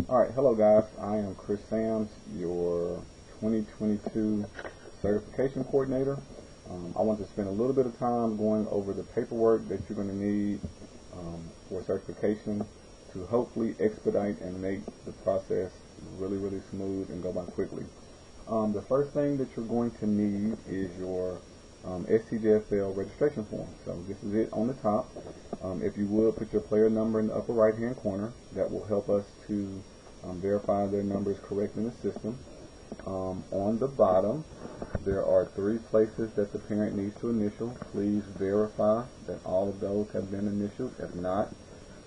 Alright, hello guys, I am Chris Sams, your 2022 certification coordinator. I want to spend a little bit of time going over the paperwork that you're going to need for certification to hopefully expedite and make the process really smooth and go by quickly. The first thing that you're going to need is your STJFL registration form. So this is it on the top. If you would, put your player number in the upper right hand corner. That will help us to verify their number is correct in the system. On the bottom, there are 3 places that the parent needs to initial. Please verify that all of those have been initialed. If not,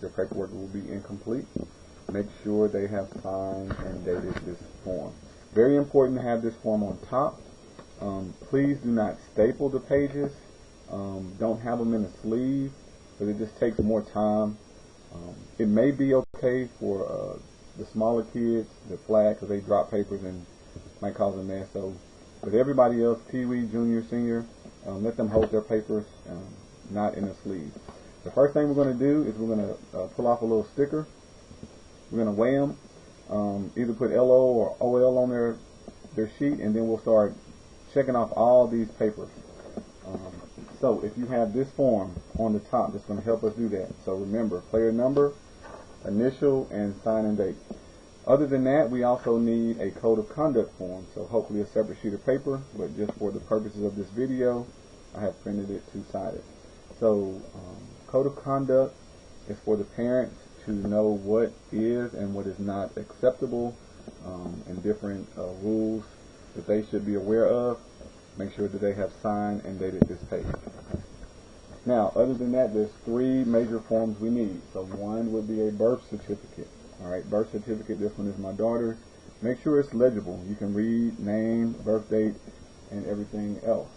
your paperwork will be incomplete. Make sure they have signed and dated this form. Very important to have this form on top. Please do not staple the pages. Don't have them in a sleeve, because it just takes more time. It may be okay for the smaller kids that flag because they drop papers and might cause a mess. So, but everybody else, Pee-wee, junior, senior, let them hold their papers not in a sleeve. The first thing we're going to do is we're going to pull off a little sticker. We're going to weigh them, either put LO or OL on their sheet, and then we'll start checking off all these papers. So if you have this form on the top, that's going to help us do that. So remember, player number, initial, and sign and date. Other than that, we also need a code of conduct form. So hopefully a separate sheet of paper, but just for the purposes of this video, I have printed it 2-sided. So code of conduct is for the parents to know what is and what is not acceptable, and different rules that they should be aware of. Make sure that they have signed and dated this page. Now, other than that, there's 3 major forms we need. So one would be a birth certificate. Alright, birth certificate, this one is my daughter's. Make sure it's legible. You can read name, birth date, and everything else.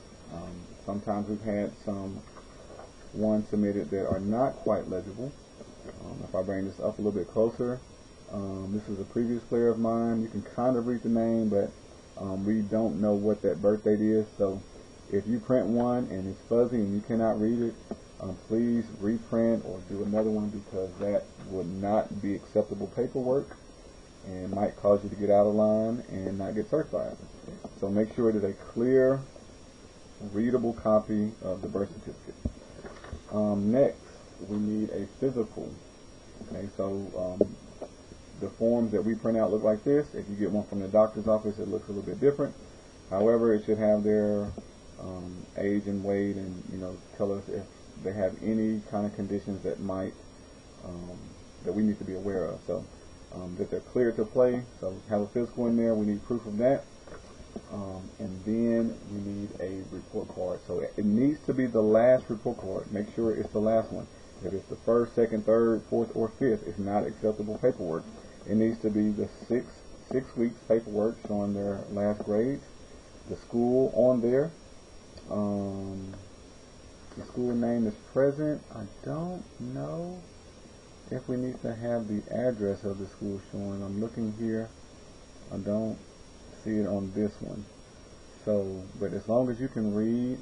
Sometimes we've had some ones submitted that are not quite legible. If I bring this up a little bit closer, this is a previous player of mine. You can kind of read the name, but we don't know what that birth date is. So if you print one and it's fuzzy and you cannot read it, please reprint or do another one, because that would not be acceptable paperwork and might cause you to get out of line and not get certified. So make sure that a clear, readable copy of the birth certificate. Next, we need a physical. Okay, so the forms that we print out look like this. If you get one from the doctor's office, it looks a little bit different. However, it should have their age and weight, and tell us if they have any kind of conditions that might that we need to be aware of. So that they're clear to play. So have a physical in there. We need proof of that. And then we need a report card. So it needs to be the last report card. Make sure it's the last one. If it's the 1st, 2nd, 3rd, 4th, or 5th, it's not acceptable paperwork. It needs to be the 6 weeks paperwork showing their last grades, the school on there. The school name is present. I don't know if we need to have the address of the school showing. I'm looking here. I don't see it on this one. So, but as long as you can read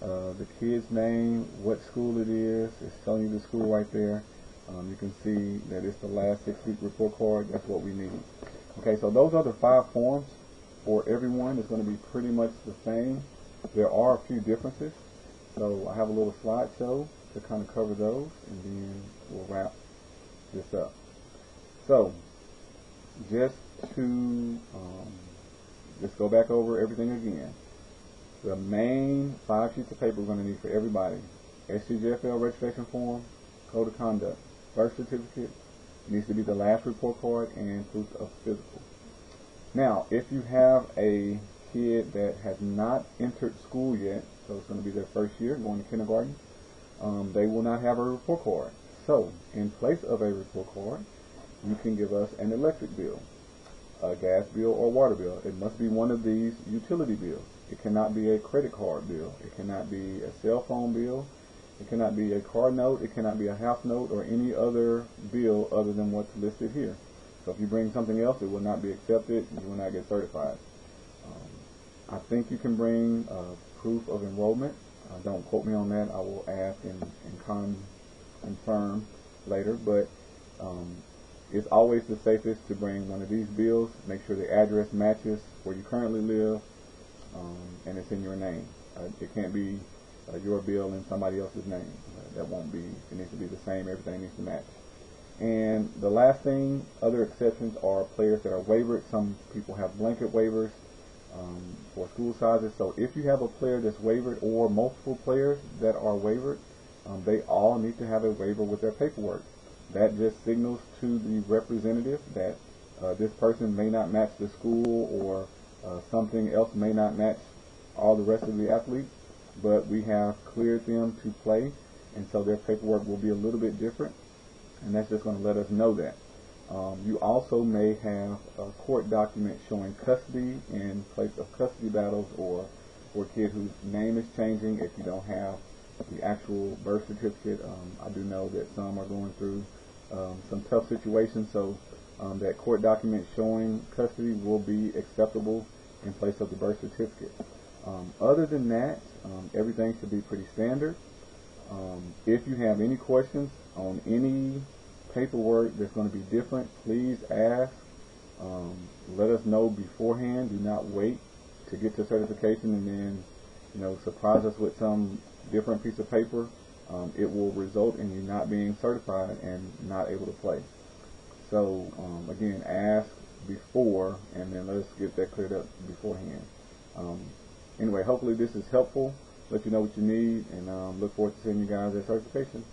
the kid's name, what school it is, it's telling you the school right there. You can see that it's the last 6-week report card. That's what we need. Okay, so those are the 5 forms for everyone. It's going to be pretty much the same. There are a few differences. So I have a little slideshow to kind of cover those, and then we'll wrap this up. So just to just go back over everything again. The main 5 sheets of paper we're going to need for everybody: STJFL registration form, code of conduct, birth certificate, needs to be the last report card, and proof of physical. Now, if you have a kid that has not entered school yet, so it's going to be their 1st year going to kindergarten, they will not have a report card. So in place of a report card, you can give us an electric bill, a gas bill, or water bill. It must be one of these utility bills. It cannot be a credit card bill. It cannot be a cell phone bill. It cannot be a car note. It cannot be a house note or any other bill other than what's listed here. So if you bring something else, it will not be accepted. You will not get certified. I think you can bring proof of enrollment. Don't quote me on that. I will ask and confirm later. But It's always the safest to bring one of these bills. Make sure the address matches where you currently live, and it's in your name. It can't be your bill in somebody else's name. That won't be. It needs to be the same. Everything needs to match. And the last thing, other exceptions are players that are waivered. Some people have blanket waivers for school sizes. So if you have a player that's waivered or multiple players that are waivered, they all need to have a waiver with their paperwork. That just signals to the representative that this person may not match the school, or something else may not match all the rest of the athletes, but we have cleared them to play, and so their paperwork will be a little bit different, and that's just going to let us know that. You also may have a court document showing custody in place of custody battles, or for a kid whose name is changing. If you don't have the actual birth certificate, I do know that some are going through some tough situations, so that court document showing custody will be acceptable in place of the birth certificate. Other than that, everything should be pretty standard. If you have any questions on any paperwork that's going to be different, please ask. Let us know beforehand. Do not wait to get to certification and then, surprise us with some different piece of paper. It will result in you not being certified and not able to play. So again, ask before, and then let's get that cleared up beforehand. Anyway, hopefully this is helpful. Let you know what you need, and look forward to seeing you guys at certification.